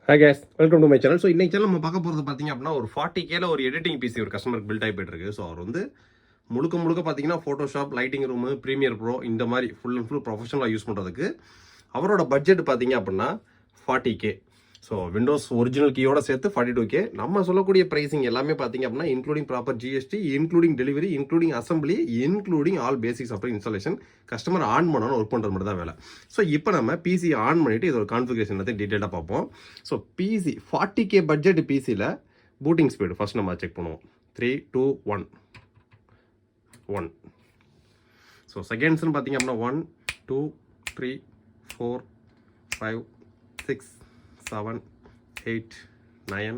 Hi guys, welcome to my channel. So இன்னைக்கு channel நம்ம பார்க்க போகிறது பார்த்தீங்க அப்படின்னா ஒரு 40Kல ஒரு எடிட்டிங் பிசி ஒரு கஸ்டமருக்கு பில்ட் ஆகி போயிட்டு இருக்கு. ஸோ அவர் வந்து முழுக்க பார்த்தீங்கன்னா Photoshop, lighting room, Premiere Pro இந்த மாதிரி ஃபுல் அண்ட் ஃபுல் ப்ரொஃபஷனலாக யூஸ் பண்ணுறதுக்கு அவரோட பட்ஜெட் பார்த்தீங்க அப்படின்னா 40K. ஸோ விண்டோஸ் ஒரிஜினல் கீயோட சேர்த்து 42K. நம்ம சொல்லக்கூடிய ப்ரைஸிங் எல்லாமே பார்த்தீங்க அப்படின்னா including proper GST, including delivery, including assembly, including all basics அப்புறம் இன்ஸ்டாலேஷன். கஸ்டமர் ஆன் பண்ணணும், ஒர்க் பண்ணுறது மட்டும் தான் வேலை. ஸோ இப்போ நம்ம பிசி ஆன் பண்ணிவிட்டு இதோட கான்ஃபிகரேஷன் எல்லாத்தையும் டீட்டெயிலாக பார்ப்போம். ஸோ பிசி 40K பட்ஜெட் பிசியில் பூட்டிங் ஸ்பீடு ஃபர்ஸ்ட் நம்ம செக் பண்ணுவோம். 3, 2, 1. ஸோ செகண்ட்ஸ்னு பார்த்தீங்க அப்படின்னா 1, 2, 3, 4, 5, 6, 7, 8, 9,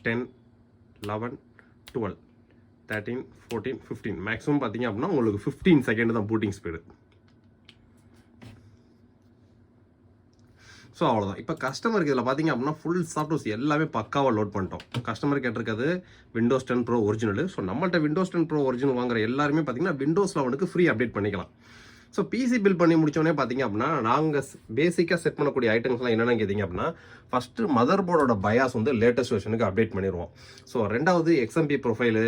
10, 11, 12, 13, 14, 15. மேக்ஸிமம் பார்த்தீங்க அப்படின்னா உங்களுக்கு 15 செகண்ட் தான் பூட்டிங் ஸ்பீடு. ஸோ அவ்வளோதான். இப்போ கஸ்டமருக்கு இதில் பார்த்தீங்க அப்படின்னா ஃபுல் சாஃப்ட்வேர்ஸ் எல்லாமே பக்காவாக லோட் பண்ணிட்டோம். கஸ்டமர் கேட்டிருக்கிறது விண்டோஸ் 10 ப்ரோ ஒரிஜினல். ஸோ நம்மள்ட்ட விண்டோஸ் 10 ப்ரோ ஒரிஜினல் வாங்குற எல்லாருமே பார்த்தீங்கன்னா விண்டோஸ் 11க்கு ஃப்ரீ அப்டேட் பண்ணிக்கலாம். ஸோ பிசி பில் பண்ணி முடிச்சோடனே பார்த்தீங்க அப்படின்னா நாங்கள் பேசிக்காக செட் பண்ணக்கூடிய ஐட்டம்ஸ்லாம் என்னென்னு கேட்டிங்க அப்படின்னா ஃபஸ்ட்டு மதர் போர்டோட பயாஸ் வந்து லேட்டஸ்ட் வெர்ஷனுக்கு அப்டேட் பண்ணிடுவோம். ஸோ ரெண்டாவது எக்ஸ்எம்பி ப்ரொஃபைலு,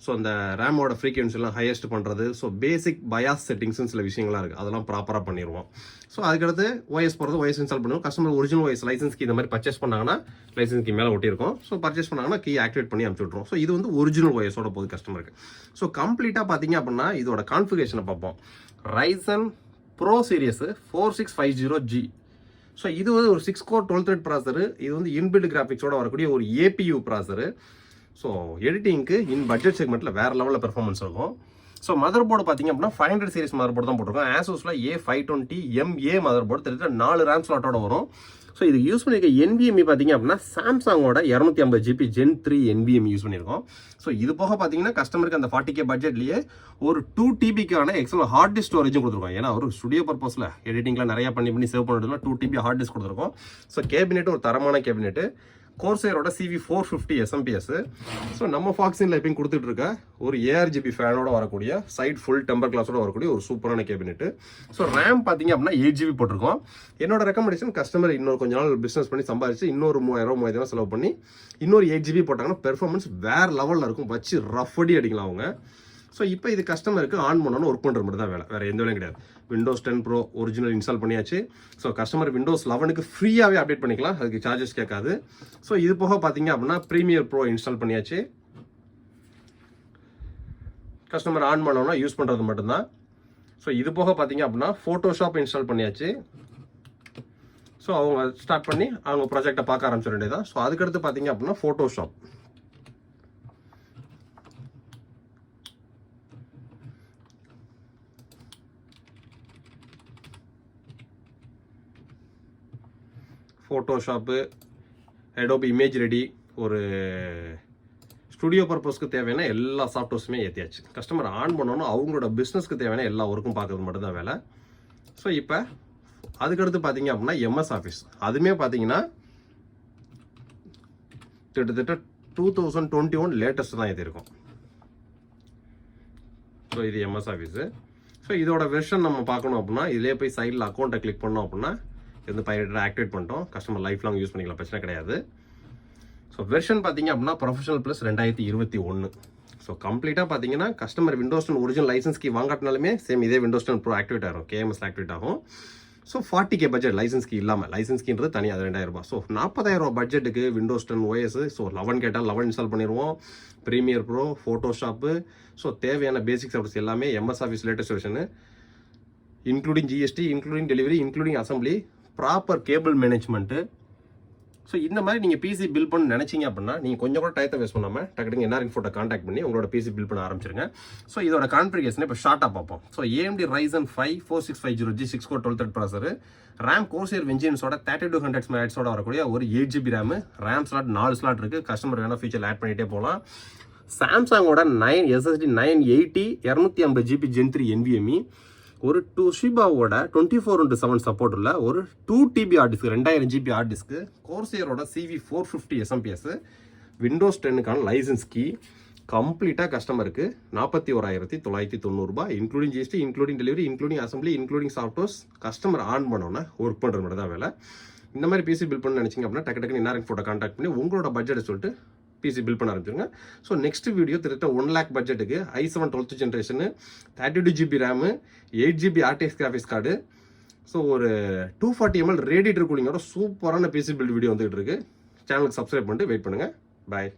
ஸோ அந்த ரேமோட ஃப்ரீக்வன்சிலாம் ஹையஸ்ட் பண்ணுறது, ஸோ பேசிக் பயாஸ் செட்டிங்ஸ்னு சில விஷயங்கள்லாம் இருக்குது, அதெல்லாம் ப்ராப்பராக பண்ணிடுவோம். ஸோ அதுக்கடுத்து OS போகிறது, OS இன்ஸ்டால் பண்ணுவோம். Customer original OS licence key இந்த மாதிரி பர்ச்சேஸ் பண்ணாங்கன்னா லைசன்ஸ் கீ மேலே ஒட்டியிருக்கும். ஸோ பர்ச்சேஸ் பண்ணாங்கன்னா கீ ஆக்டிவேட் பண்ணி அனுப்பிச்சு விட்ருவோம். ஸோ இது வந்து ஒரிஜினல் OSோட போகுது கஸ்டமருக்கு. ஸோ கம்ப்ளீட்டாக பார்த்தீங்க அப்படின்னா இதோட கான்ஃபிகரேஷனை பார்ப்போம். Ryzen bro serious 4650G. So இது வந்து ஒரு 6 கோர் 12 த்ரெட் ப்ராசரு. இது வந்து இன்பில்ட் கிராஃபிக்ஸோட வரக்கூடிய ஒரு APU ப்ராசரு. ஸோ எடிட்டிங்க்கு இன் பட்ஜெட் செக்மெண்ட்டில் வேறு லெவலில் பெர்ஃபார்மன்ஸ் இருக்கும். ஸோ மதர் போர்டு பார்த்தீங்க அப்படின்னா 500 சீரிஸ் மதர் போர்டு தான் போட்டிருக்கோம். ஆசூஸில் A520MA மதர் போர்டு தெரிஞ்ச 4 ரேம் ஸ்லாட்டோட வரும். ஸோ இது யூஸ் பண்ணியிருக்க Nvme பார்த்தீங்க அப்படின்னா சாம்சங்கோட 250GB Gen 3 Nvme யூஸ் பண்ணியிருக்கோம். ஸோ இது போக பார்த்தீங்கன்னா கஸ்டமருக்கு அந்த 40K பட்ஜெட்லேயே ஒரு 2TBக்கான எக்ஸ்டர்னல் ஹார்ட் டிஸ்க் ஸ்டோரேஜும் கொடுத்துருக்கோம். ஏன்னா ஒரு ஸ்டுடியோ பர்பஸில் எடிட்டிங்லாம் நிறையா பண்ணி சேவ் பண்ணுறதுலாம் 2TB ஹார்ட் டிஸ்க் கொடுத்துருக்கோம். ஸோ கேபினெட் ஒரு தரமான கேபினெட்டு, கோர்சேரோட CV450 SMPS. ஸோ நம்ம ஃபாக்ஸினில் எப்பயும் கொடுத்துட்டு இருக்க ஒரு ARGB ஃபேனோட வரக்கூடிய சைட் ஃபுல் டெம்பர் கிளாஸோட வரக்கூடிய ஒரு சூப்பரான கேபினெட்டு. ஸோ ரேம் பார்த்தீங்க அப்படின்னா 8GB போட்டிருக்கோம். என்னோட ரெக்கமெண்டேஷன் கஸ்டமர் இன்னொரு கொஞ்ச நாள் பிஸ்னஸ் பண்ணி சம்பாதிச்சு இன்னொரு 3000 செலவு பண்ணி இன்னொரு 8GB போட்டாங்கன்னா பெர்ஃபார்மன்ஸ் வேறு லெவலில் இருக்கும். வச்சு ரஃப் அடி அடிக்கலாம் அவங்க. ஸோ இப்போ இது கஸ்டமருக்கு ஆன் பண்ணணும், ஒர்க் பண்ணுற மட்டும் தான் வேலை, வேறு எந்த வேலையும் கிடையாது. விண்டோஸ் 10 ப்ரோ ஒரிஜினல் இன்ஸ்டால் பண்ணியாச்சு. ஸோ கஸ்டமர் விண்டோஸ் 11க்கு ஃப்ரீயாகவே அப்டேட் பண்ணிக்கலாம், அதுக்கு சார்ஜஸ் கேட்காது. ஸோ இது போக பார்த்தீங்க அப்படின்னா ப்ரீமியர் ப்ரோ இன்ஸ்டால் பண்ணியாச்சு. கஸ்டமர் ஆன் பண்ணோன்னா யூஸ் பண்ணுறது மட்டும்தான். ஸோ இது போக பார்த்தீங்க அப்படின்னா ஃபோட்டோஷாப் இன்ஸ்டால் பண்ணியாச்சு. ஸோ அவங்க ஸ்டார்ட் பண்ணி அவங்க ப்ராஜெக்டை பார்க்க ஆரம்பிச்சிட வேண்டியதான். ஸோ அதுக்கடுத்து பார்த்தீங்க அப்படின்னா Photoshop. Photoshop, Adobe image ready, ஒரு ஸ்டுடியோ பர்பஸ்க்கு தேவையான எல்லா சாஃப்ட்வேர்ஸுமே ஏற்றியாச்சு. கஸ்டமர் ஆன் பண்ணோன்னா அவங்களோட பிஸ்னஸ்க்கு தேவையான எல்லா ஒர்க்கும் பார்க்கறது மட்டும் தான் வேலை. ஸோ இப்போ அதுக்கடுத்து பார்த்தீங்க அப்படின்னா MS ஆஃபீஸ். அதுவுமே பார்த்தீங்கன்னா கிட்டத்தட்ட 2021 லேட்டஸ்ட் தான் ஏற்றிருக்கோம். ஸோ இது MS ஆஃபீஸு. ஸோ இதோட வெர்ஷன் நம்ம பார்க்கணும் அப்படின்னா இதிலே போய் சைடில் அக்கௌண்ட்டை கிளிக் பண்ணோம் அப்படின்னா இது பைரேட்டை ஆக்டிவேட் பண்ணிட்டோம். கஸ்டமர் லைஃப் லாங் யூஸ் பண்ணிக்கலாம், பிரச்சனை கிடையாது. ஸோ வெர்ஷன் பார்த்தீங்க அப்படின்னா ப்ரொஃபஷனல் ப்ளஸ் 2021. ஸோ கம்ப்ளீட்டாக பார்த்தீங்கன்னா customer Windows 10 original licence key வாங்காட்டினாலுமே சேம் இதே விண்டோஸ் 10 ப்ரோ ஆக்டிவேட் ஆகும், KMS ஆக்டிவேட் ஆகும். So 40K budget licence key இல்லாமல், லைசன்ஸ் கீன்றது தனியாக 2000 ரூபாய். ஸோ 40,000 பட்ஜெட்டுக்கு விண்டோஸ் 10 OS. ஸோ 11 கேட்டால் 11 இன்ஸ்டால் பண்ணிடுவோம். ப்ரீமியர் ப்ரோ, ஃபோட்டோஷாப்பு, ஸோ தேவையான பேசிக் சர்வீஸ் எல்லாமே MS office latest version, including GST, including delivery, including assembly, proper cable management. So இந்த மாதிரி நீங்கள் பிசி பில் பண்ண நினச்சிங்க அப்படின்னா நீங்கள் கொஞ்சம் கூட டயத்தை வேஸ்ட் பண்ணாமல் டக்குனு NR இன்ஃபோட்ட கான்டாக்ட் பண்ணி உங்களோட பிசி பில் பண்ண ஆரம்பிச்சிருங்க. ஸோ இதோட கான்ஃபிகரேஷனை இப்போ ஷார்ட்டாக பார்ப்போம். So AMD Ryzen 5 4650G 6 core 12 thread processor, RAM Corsair வெஞ்சின்ஸோட 3200 MHz வரக்கூடிய ஒரு 8GB RAM, RAM slot 4 slot இருக்குது. கஸ்டமர் வேணால் ஃபீச்சர் ஆட் பண்ணிகிட்டே போகலாம். சாம்சங்கோட SSD 980 250GB Gen 3 Nvme, ஒரு Toshibaவோட 24/7 சப்போர்ட் உள்ள ஒரு 2TB hard disk, 2000GB hard disk, கோர்சேரோட CV450 SMPS, விண்டோஸ் 10க்கான லைசன்ஸ் கீ, கம்ப்ளீட்டாக கஸ்டமருக்கு 41,990 ரூபாய், including GST, including delivery, including assembly, including softwares. Customer on பண்ணோன்னா ஒர்க் பண்ணுறது மட்டும் தான் வேலை. இந்த மாதிரி பிசி பில் பண்ண நினச்சிங்க அப்படின்னா டக்கு இன்னாரின் ஃபோட்டோ கான்டாக்ட் பண்ணி உங்களோட பட்ஜெட்டை சொல்லிட்டு பிசி பில் பண்ண ஆரம்பிச்சிருங்க. ஸோ நெக்ஸ்ட் வீடியோ கிட்டத்தட்ட 1 lakh பட்ஜெட்டுக்கு i7 12th generation 32GB RAM 8GB RTX graphics card, so ஒரு 240 ml ரேடியேட்டர் கூலிங்கோட சூப்பரான பிசி பில்ட் வீடியோ வந்துகிட்டு இருக்கு. சேனலுக்கு சப்ஸ்கிரைப் பண்ணிட்டு வெயிட் பண்ணுங்கள். பாய்.